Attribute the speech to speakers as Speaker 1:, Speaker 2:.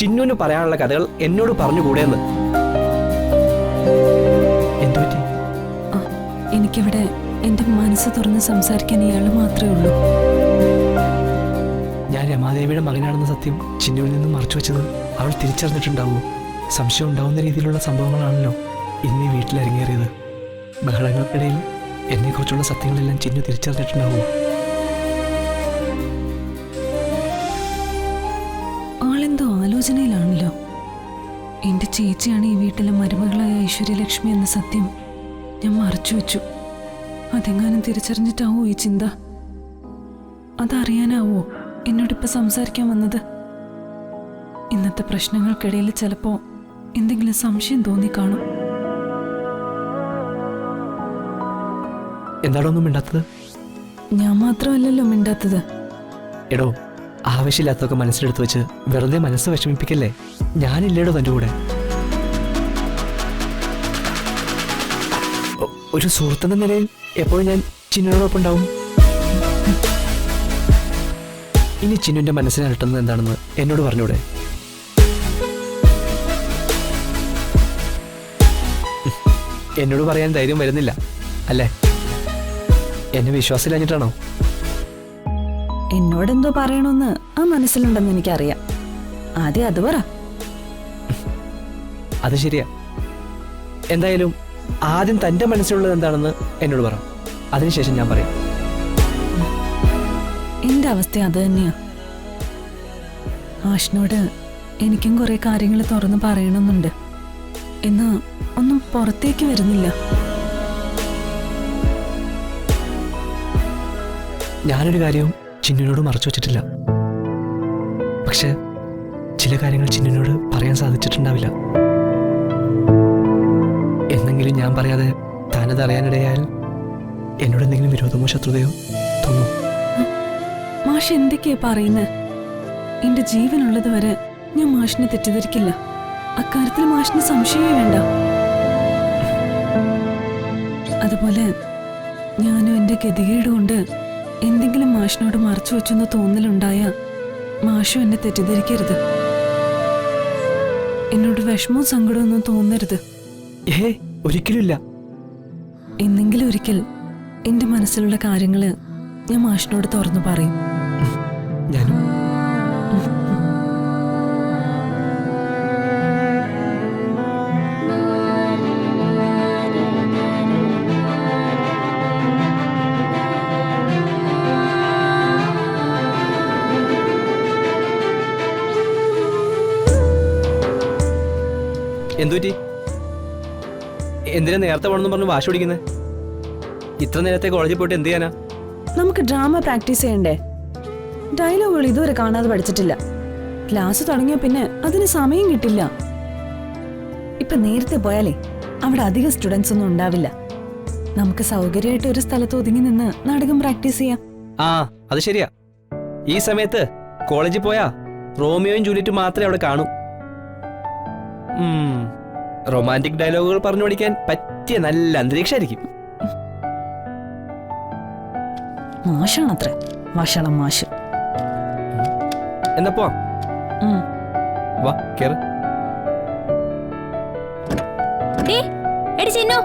Speaker 1: ചിന്നുവിന് പറയാനുള്ള കഥകൾ എന്നോട് പറഞ്ഞുകൂടെയെന്ന്. എന്തുപറ്റി?
Speaker 2: എനിക്കിവിടെ എന്റെ മനസ്സ് തുറന്ന് സംസാരിക്കാൻ ഇയാൾ മാത്രമേ ഉള്ളൂ.
Speaker 1: ഞാൻ രമാദേവിയുടെ മകനാണെന്ന സത്യം ചിന്നുവിൽ നിന്നും മറച്ചു വെച്ചത് അവൾ തിരിച്ചറിഞ്ഞിട്ടുണ്ടാവുമോ? സംശയം ഉണ്ടാവുന്ന രീതിയിലുള്ള സംഭവങ്ങളാണല്ലോ ഇന്ന് ഈ വീട്ടിലിറങ്ങിയേറിയത്. ബഹളങ്ങൾക്കിടയിൽ എന്നെക്കുറിച്ചുള്ള സത്യങ്ങളെല്ലാം ചിന്നു തിരിച്ചറിഞ്ഞിട്ടുണ്ടാവുമോ?
Speaker 2: ആളെന്തോ ആലോചനയിലാണല്ലോ. എന്റെ ചേച്ചിയാണ് ഈ വീട്ടിലെ മരുമകളായ ഐശ്വര്യലക്ഷ്മി എന്ന സത്യം ഞാൻ മറച്ചു വെച്ചു. അതെങ്ങാനും തിരിച്ചറിഞ്ഞിട്ടാവോ ഈ ചിന്ത? അതറിയാനാവോ എന്നോടിപ്പോ സംസാരിക്കാൻ വന്നത്? ഇന്നത്തെ പ്രശ്നങ്ങൾക്കിടയിൽ ചിലപ്പോ എന്തെങ്കിലും സംശയം തോന്നിക്കാണും.
Speaker 1: എന്താണോ ഒന്നും മിണ്ടാത്തത്?
Speaker 2: ഞാൻ മാത്രമല്ലല്ലോ മിണ്ടാത്തത്.
Speaker 1: എടോ, ആവശ്യമില്ലാത്തൊക്കെ മനസ്സിലെടുത്ത് വെച്ച് വെറുതെ മനസ്സ് വിഷമിപ്പിക്കല്ലേ. ഞാനില്ലേടോ തൻ്റെ കൂടെ. ഒരു സുഹൃത്തെന്ന നിലയിൽ എപ്പോഴും ഞാൻ ചിന്നുവിനോടൊപ്പം ഉണ്ടാവും. ഇനി ചിന്നുവിന്റെ മനസ്സിനെ അലട്ടുന്നത് എന്താണെന്ന് എന്നോട് പറഞ്ഞൂടെ? എന്നോട് പറയാൻ ധൈര്യം വരുന്നില്ല അല്ലേ? എന്നെ വിശ്വാസമില്ലാഞ്ഞിട്ടാണോ?
Speaker 2: എന്നോടെന്തോ പറയണമെന്ന് ആ മനസ്സിലുണ്ടെന്ന് എനിക്കറിയാം. ആദ്യം അത് പറ.
Speaker 1: അത് ശരിയാ. എന്തായാലും ആദ്യം തന്റെ മനസ്സിലുള്ളത് എന്താണെന്ന് എന്നോട് പറ. അതിനുശേഷം ഞാൻ പറയാം.
Speaker 2: എന്റെ അവസ്ഥ അത് തന്നെയാ. ആഷിനോട് എനിക്കും കുറെ കാര്യങ്ങൾ തുറന്ന് പറയണമെന്നുണ്ട്. എന്നാ ഒന്നും പുറത്തേക്ക് വരുന്നില്ല.
Speaker 1: ഞാനൊരു കാര്യവും ചിന്നുവിനോട് മറച്ചു വച്ചിട്ടില്ല. പക്ഷെ ചില കാര്യങ്ങൾ ചിന്നുവിനോട് പറയാൻ സാധിച്ചിട്ടുണ്ടാവില്ല. എന്നെങ്കിലും ഞാൻ പറയാതെ താനത് അറിയാനിടയായാൽ എന്നോട് എന്തെങ്കിലും വിരോധമോ ശത്രുതയോ തോന്നും.
Speaker 2: മാഷ് എന്തൊക്കെയാ പറയുന്നത്? എന്റെ ജീവനുള്ളത് വരെ ഞാൻ മാഷിനെ തെറ്റിദ്ധരിക്കില്ല. അക്കാര്യത്തിൽ മാഷിന് സംശയമേ വേണ്ട. അതുപോലെ ഞാനും എന്റെ ഗതികേട് കൊണ്ട് എന്തെങ്കിലും മാഷിനോട് മറച്ചു വെച്ചെന്ന് തോന്നലുണ്ടായ മാഷും എന്നെ തെറ്റിദ്ധരിക്കരുത്. എന്നോട് വിഷമവും സങ്കടമൊന്നും തോന്നരുത്.
Speaker 1: ഒരിക്കലുമില്ല.
Speaker 2: എന്നെങ്കിലും ഒരിക്കൽ എന്റെ മനസ്സിലുള്ള കാര്യങ്ങള് ഞാൻ മാഷിനോട് തുറന്നു പറയും.
Speaker 1: ഞാനും. എന്തുപറ്റി? എന്തിനാ നേരത്തെ പോണെന്ന് പറഞ്ഞു വാശി പിടിക്കുന്നത്? ഇത്ര നേരത്തെ കോളേജിൽ പോയിട്ട് എന്ത് ചെയ്യാനാ?
Speaker 2: നമുക്ക് ഡ്രാമ പ്രാക്ടീസ് ചെയ്യണ്ടേ? ഡയലോഗുകൾ ഇതുവരെ കാണാതെ പഠിച്ചിട്ടില്ല. ക്ലാസ് തുടങ്ങിയ പിന്നെ അതിന് സമയം കിട്ടില്ല. ഇപ്പൊ നേരത്തെ പോയാലേ അവിടെ അധികം സ്റ്റുഡൻസ് ഒന്നും ഉണ്ടാവില്ല. നമുക്ക് സൗകര്യമായിട്ട് ഒരു സ്ഥലത്ത് ഒതുങ്ങി നിന്ന് നാടകം പ്രാക്ടീസ് ചെയ്യാം.
Speaker 1: അത് ശരിയാ. ഈ സമയത്ത് കോളേജിൽ പോയാ റോമിയോയും ജൂലിയറ്റും മാത്രമേ അവിടെ കാണൂ. റൊമാൻറ്റിക് ഡയലോഗുകൾ പറഞ്ഞു പഠിക്കാൻ പറ്റിയ നല്ല അന്തരീക്ഷമായിരിക്കും.
Speaker 2: മാഷാണത്രേ, വഷളം മാഷ്.
Speaker 1: എന്നാ പോവാം. വാ കേറ്.
Speaker 3: എടി ചിന്നു